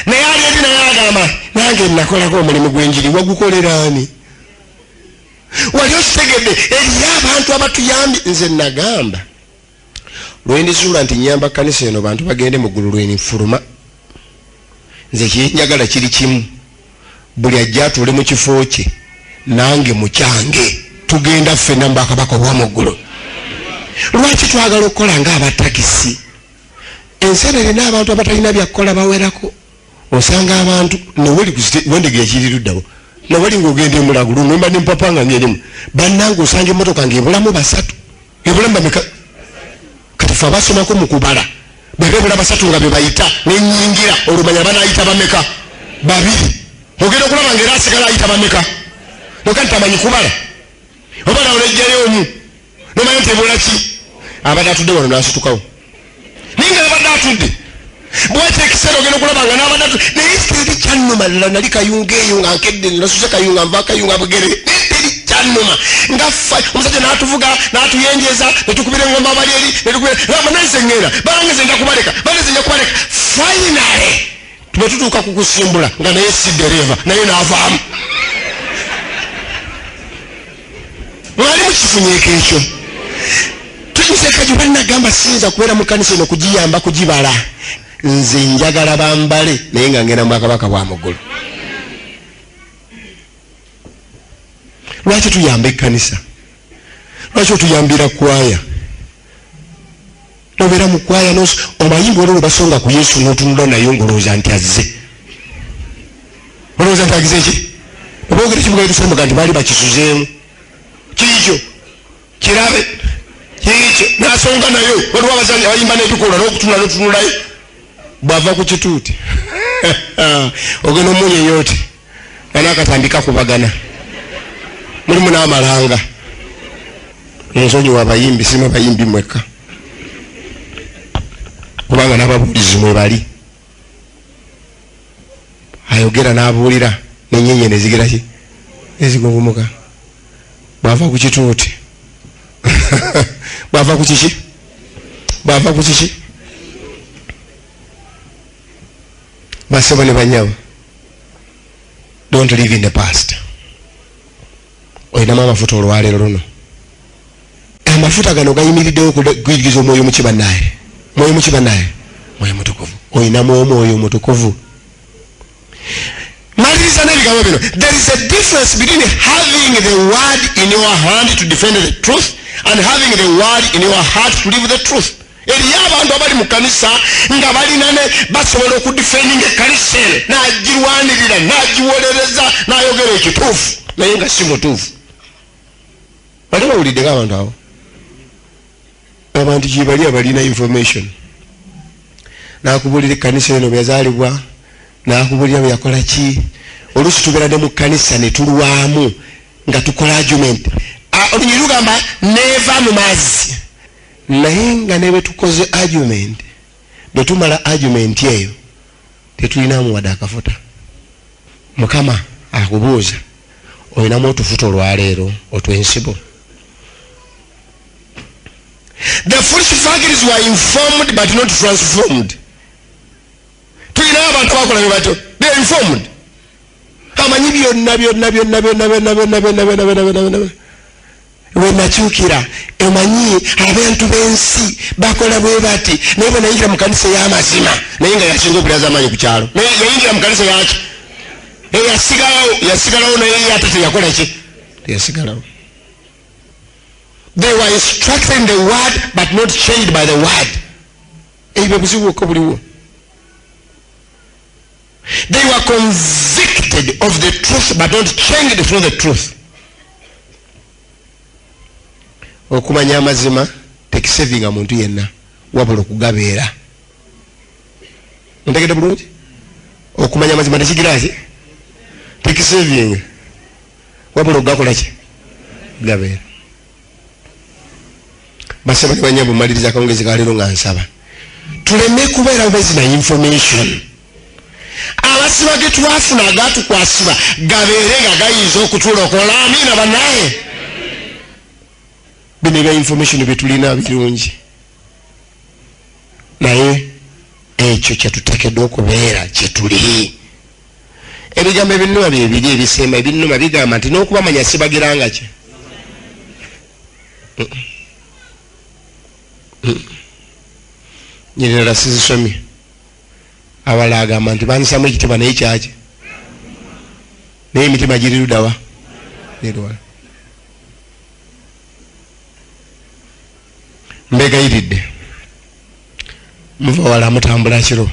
Naye ali eri naye agamba nange nakolako omulimu gw'enjiri wagukolera ani? Wali okitegedde eriyo abantu abatuyambye. Nze nagamba lwendizuula nti nyamba kanisa eno bantu bagende mu ggulu lwenifuluma. Nze kyenjagala kiri kimu, buli ajja atuule mu kifo kye nange mukyange tugenda ffenna mu bakabaka obwa ggulu. Lwaki twagala okukola ng'abatakisi? Enserere n'abantu abatalina byakukola bawerako. Osanga abantu wendegeya kiriruddawo nawali ng'ogenda emulagulu nomba nempapanga ng'erimu bannange osanga emmotoka ng'ebulamu basatu ebulamu bameka kati fe abasomako mu kubala bwe beebula basatu nga be bayita n'ennyingira olumanya banaayita bameka babiri ogenda okulaba ng'era asigala ayita bameka noka nti amanyi kubala oba nawo nejjayo omu nomanya nti ebula ki abadde atudde wano n'asitukawo naye nga abadde atudde bwete ekiseera ogenda okulaba nga n'abadde atudde naye teri kyannuma ddala nali kayunga eyo nga nkedde nasuse kayunga nva kayunga bugere teri kyannuma nga omusajja n'atuvuga n'atuyenjeza netukubira engomba abali eri netukubirananze banange nja kubaleka bananze nja kubaleka finale tube tutuuka ku kusimbula nga naye si dereva naye n'avaamu. Mwali mukifunyeeko ekyo. Tukiseeka gye bali nagamba siyinza kubeera mu kkanisa eno kugiyamba kugibala. Nze njagala bambale naye nga ngenda mu bwakabaka bwa mu ggulu. Lwaki tuyamba ekkanisa? lwaki otuyambira kwaya nobeera mu kwaya omayimba olwo basonga ku Yesu n'otunula naye ngolowooza nti azze olowooza nti agize ki oboogere kibuga etusomoga nti baali bakisuzeemu kiikyo kirabe kiikyo nasonga nayo waliwo abazanyi abayimba n'ebikola n'okutunula n'otunulayo bw'ava ku kituuti ogenda omunyeyo oti anaakatambika kubagana mulimu n'amalanga ensonyiwa abayimbi sima bayimbi mwekka kubanga n'ababuulizi mwe bali ayogera n'abuulira n'enyenye nezigira ki ezigongumuka bw'ava ku kituuti bw'ava ku kiki bw'ava ku kiki basebo ne banyawo don't live in the past olinamu amafuta olwaleero luno amafuta gano gayimiriddewo okuyigiriza omwoyo mukibanaye mwoyo mukibanaye mwoyo mutukuvu olinamu omwoyo mutukuvu maliriza n'ebigambo bino there is a difference between having the word in your hand to defend the truth and having the word in your heart to live the truth eriyo abantu abali mu kanisa nga balina ne basobola okudifendinga ekkanisa eno n'agirwanirira n'agiwolereza n'ayogera ekituufu naye nga si mutuufu bali bawuliddeko abantu abo abantu gyebali abalina information n'akubulira ekkanisa eno byazaalibwa n'akubulira bwe yakola ki oluusi tubeera ne mu kkanisa ne tulwamu nga tukola argument olunyi lugamba neeva mu mazzi naye nga ne bwe tukoze argument bwe tumala argument eyo tetulinamu wadde akafuta mukama akubuuza olinamu otufuta olwaleero otwensibo the foolish fakiries were informed but not transformed tulina abantu abakola bye batyo they are informed amanyi byonna byonna byonna byonna byonna byonna byonna byonna byonna wenakyukira emanyi abantu b'ensi bakola bwe bati naye bwe nayingira mu kanisa y'amazima naye nga yasinga okulaza amaanyi ku kyalo naye yayingira mu kanisa yaki yasigalawo naye ate teyakola ki teyasigalawo they were instructed in the word but not changed by the word ebyo buzibu bwokka buliwo they were convicted of the truth but not changed through the truth okumanya amazima tekisevinga muntu yenna wabula okugabeera ntegedde bulungi okumanya amazima tekigiraki tekisevinga wabula okugakola ki gabeera basaba ne banyabo maliriza akawungezi kaleero nga nsaba tuleme kubeera bezina information amasiba ge twafuna agatukwasiba gabeere nga gayinza okutulokola amina bannaye bino bya information byetulina birungi naye ekyo kyetuteekeddwa okubeera kyetuli ebigambo ebinuma byebiri ebisemba ebinuma bigamba nti n'okubamanya sibagiranga ki nyirira sizisomye abala agamba nti banyisamu ekitiba naye kyaki naye emitima giri ludawa nerwala mbegayiridde muva wala mutambula kiro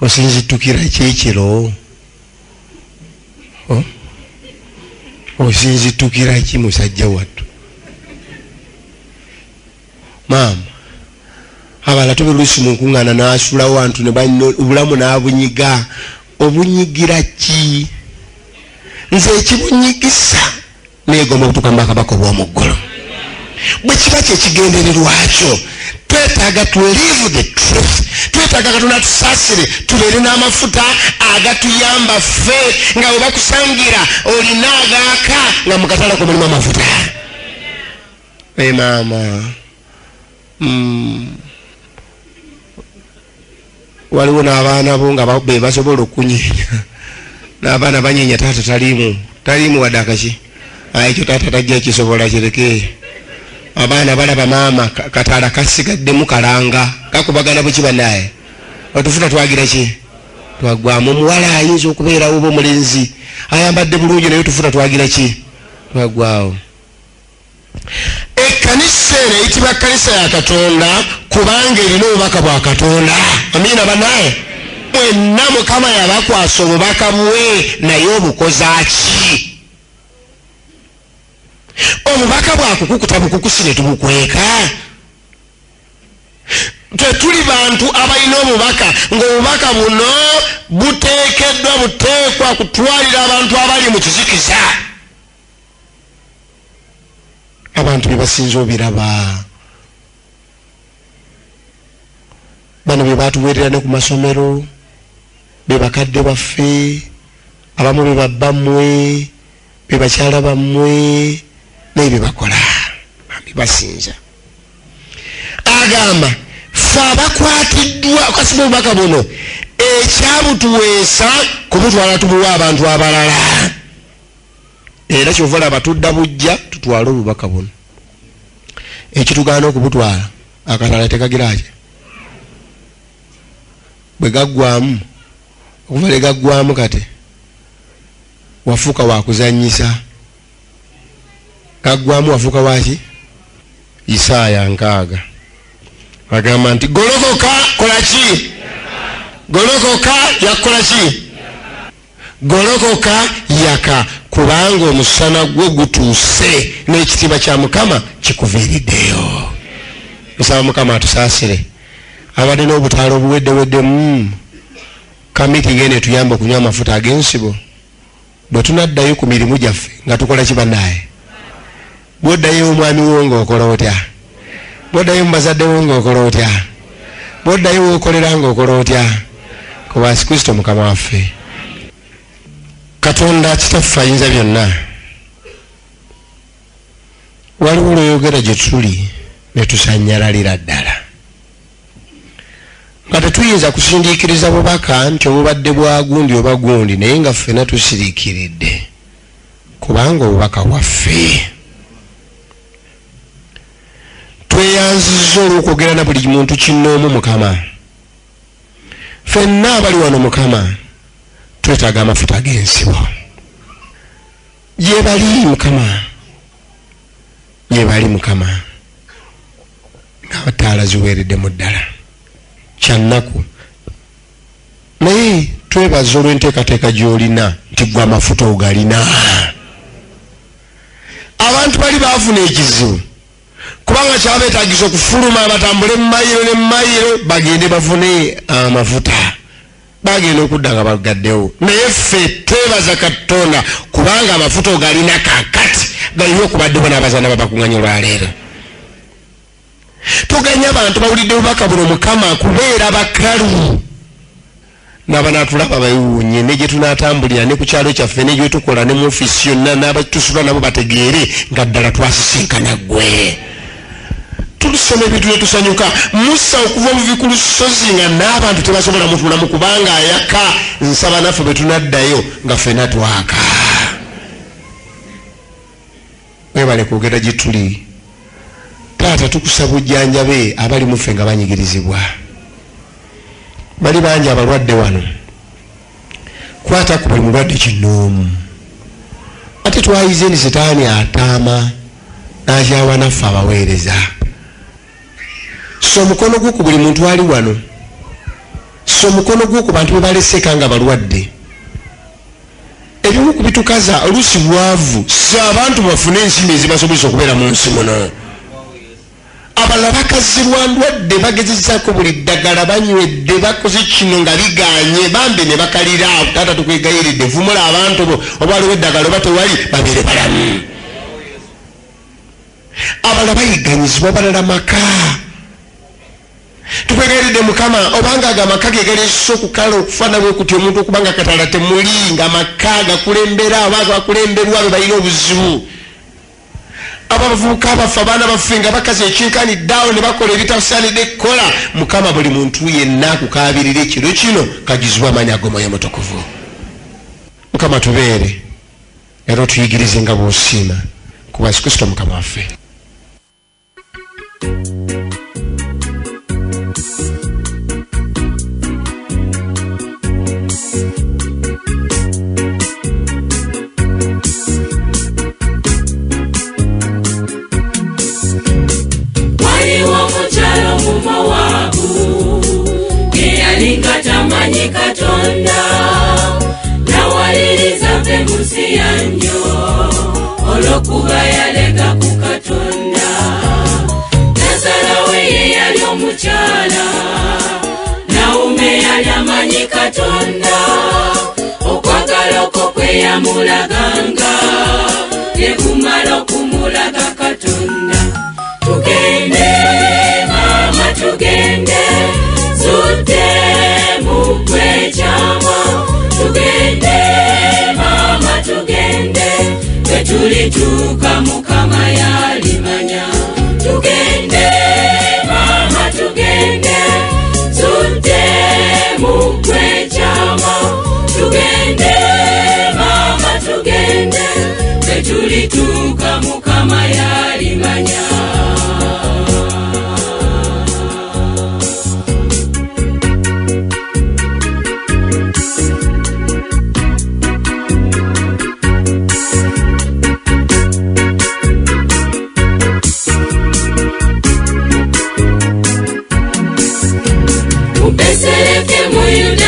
osinzitukira kyekiro osinzitukira ki musajja wattu maama abala tobe luusi mu nkuŋŋaana n'asulawo wantu ne obulamu n'abunyiga obunyigira ki nze ekibunyigisa neegomba okutukamu akabaka obw'omuggolo bwe kiba kyekigendererwakyo twetaaga to live the truth twetaaga katonda tusaasire tubeere n'amafuta agatuyamba ffe nga bwe bakusangira olina agaaka nga mukatala ko mulimu amafuta maama waliwo n'abaana bo nga be basobola okunyeenya n'abaana banyeenya taata talimu wadde akaki ekyo taata tajja kisobola kireke abaana balaba maama kataala kasigaddemu kalanga kakubagana bwekiba naye otufuta twagira ki twagwamu omuwala ayinza okubeerawo oba omulenzi ayambadde bulungi naye otufuta twagira ki twagwawo ekkanisa eno eyitibwa kkanisa ya Katonda kubanga erina obubaka bwa Katonda. Amina banaye. Mwenna Mukama yabakwasa obubaka bwe naye obukozaaki? Obubaka bwakukukuta bukukusi ne tubukweka? Tetuli bantu abalina obubaka ng'obubaka buno buteekwa kutwalira abantu abali mu kizikiza. Abantu bye basinza obiraba bano bye batuweerera ne ku masomero, be bakadde baffe, abamu be babbammwe, be bakyala bammwe, naye bye bakola bambi basinza. Agamba ffe abakwatiddwa kwasiba obubaka buno ekyabutuweesa kubutwala tubuwa abantu abalala. Era kyova olaba tudda bujja tutwale obubaka buno. Ekitugaana okubutwala akalala tekagiraki bwe gaggwamu okuva le gaggwamu kati wafuuka wakuzanyisa. Gaggwamu wafuuka waki? Isaaya 6 agamba nti golokoka kola ki? Golokoka yakola ki? Golokoka yaka kubanga omusana gwo gutuuse n'ekitiibwa kya Mukama kikuviiriddeyo. Nsaba Mukama atusaasire. Abadde n'obutaala obuweddeweddemu kamiti ngene tuyamba okunywa amafuta ag'ensibo bwe tunaddayo ku mirimu gyaffe nga tukola ki bannaye? Bw'oddayo omwami wo ng'okola otya? Bw'oddayo mu bazadde wo ng'okola otya? Bw'oddayo w'okolera ng'okola otya? Kuba Yesu Kristo Mukama waffe. Katonda Kitaffe Ayinza Byonna, waliwo lw'oyogera gye tuli ne tusanyalalira ddala nga tetuyinza kusindiikiriza bubaka nti obubadde bwa gundi oba gundi, naye nga ffena tusiriikiridde kubanga obubaka bwaffe. Tweyanzizza olw'okwogera na buli muntu kinnoomu Mukama. Ffenna abali wano Mukama twetaaga amafuta ag'ensibo. Gye bali Mukama, gye bali Mukama nga taala ziweereddemu ddala kyannaku, naye twebaza olw'enteekateeka gy'olina nti gwe amafuta ogalina. Abantu bali baafuna ekizibu kubanga kyabeetaagisa okufuluma batambule mu mayiro ne mu mayiro bagende bafune amafuta, bagenda okudda nga bagaddewo. Naye ffe twebaza Katonda kubanga amafuta ogalina kaakati galina okubaddewo n'abazaana babakuŋŋanya olwaleero. Tuganya abantu bawulidde obubaka buno Mukama kubeera bakalu n'abanaatulaba bayuunye ne gye tunaatambulira ne ku kyalo kyaffe ne gye tukola ne mu ofiisi yonna n'abatusula nabo bategeere nga ddala twasisinkana ggwe. Tulusoma ebintu ne tusanyuka. Musa okuva omuvi ku lusozi nga n'abantu tebasobola mutuulamu kubanga ayaka. Nsaba naffe bwe tunaddayo nga ffenna twaka. Webale kwogera gye tuli. Taata tukusaba ojjanjabe abali mu ffe nga banyigirizibwa. Bali bangi abalwadde wano. Kwata ku buli mulwadde kinnoomu. Ate twayize ni Setaani ataama n'akyawa naffe abaweereza. So omukono gwo ku buli muntu ali wano. So omukono gwo ku bantu be baleseka nga balwadde. Ebimu ku bitukaza oluusi bwavu. Si abantu bafune ensimbi ezibasobozesa okubeera mu nsi muno. Abalala bakazibwa ndwadde bagezezzaako buli ddagala banywedde bakoze kino nga biganye bambi ne bakalira. Taata tukwegayiridde vumula abantu bo oba waliwo eddagala oba tewali babeere balamu. Abalala bayiganyizibwa balala maka. Tukwegayiridde Mukama obanga agamaka ge galeese okukala okufaana bwe kuti omuntu okubanga Katala temuli nga maka gakulembera abanga bakulemberwa be balina obuzibu. Abavubuka abafa abaana baffe nga bakaza ekinkaniddeawo ne bakola ebitasaanidde kukola. Mukama buli muntu yenna akukaabirira ekiro kino kagizibwa amaanyi ag'Omwoyo Mutukuvu. Mukama tubeere era otuyigirize nga bw'osiima kuba Yesu Kristo Mukama waffe.
olwokuba yalega ku Katonda. Nazala we ye yali omukyala, Naume yali amanyi Katonda, okwagala okwo kwe yamulaganga ne kumala okumulaga Katonda. Tugende mama tugende, zudde mu gwekyama. Tugende mama tugende, bwe tulituuka Mukama yalimanya. Tugende mama tugende, zudde mu gwekyama. Tugende mama tugende, bwe tulituuka Mukama yalimanya.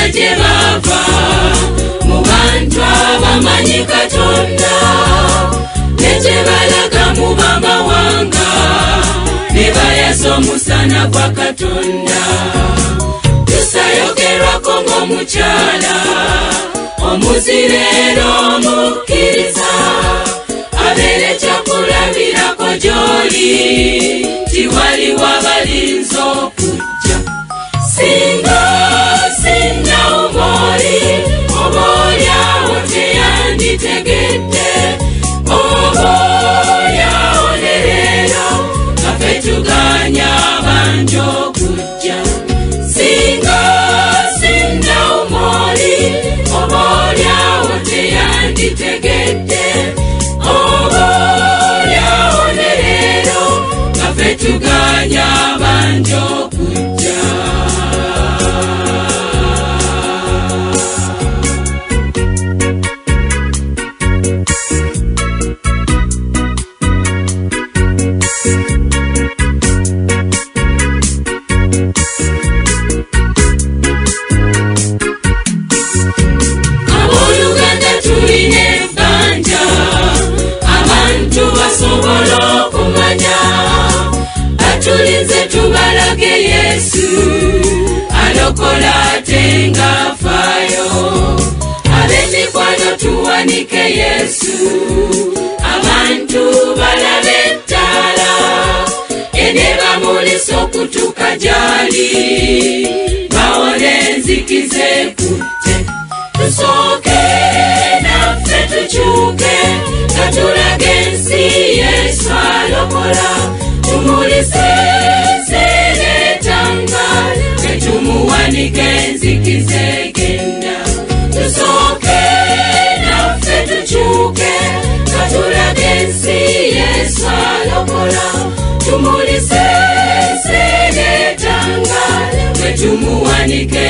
Gye bava mu bantu abamanyi Katonda, ne gye balaga mu bamawanga ne bayasa omusana gwa Katonda. Tusayogerwako ng'omukyala omuzira era omukkiriza, abeere kyakulabirako gy'oli nti waliwo abalinza okujja. Singa umoli oboolyawo teyanditegedde, oboolyawo ne leero nga ffe tuganya bangi okujja. Singa umoli oboolyawo teyanditegedde, oboolyawo ne leero nga ffe tuganya bangi okujja. Tulinze tubalage Yesu, alokola tenga fayo. Ab'emikwano tuwanike Yesu, abantu balabe ettala, eneba mulisa okutuuka gyali, bawone enzikiza ekutte. Tusooke naffe tukyuke, nga tulaga ensi Yesu alokola. Tumulise seretanga, netumuwanike enzikiza egenda. Tusooke naffe tukyuke, nga tulaga ensi Yesu alokola. Tumulise seretanga, netumuwanike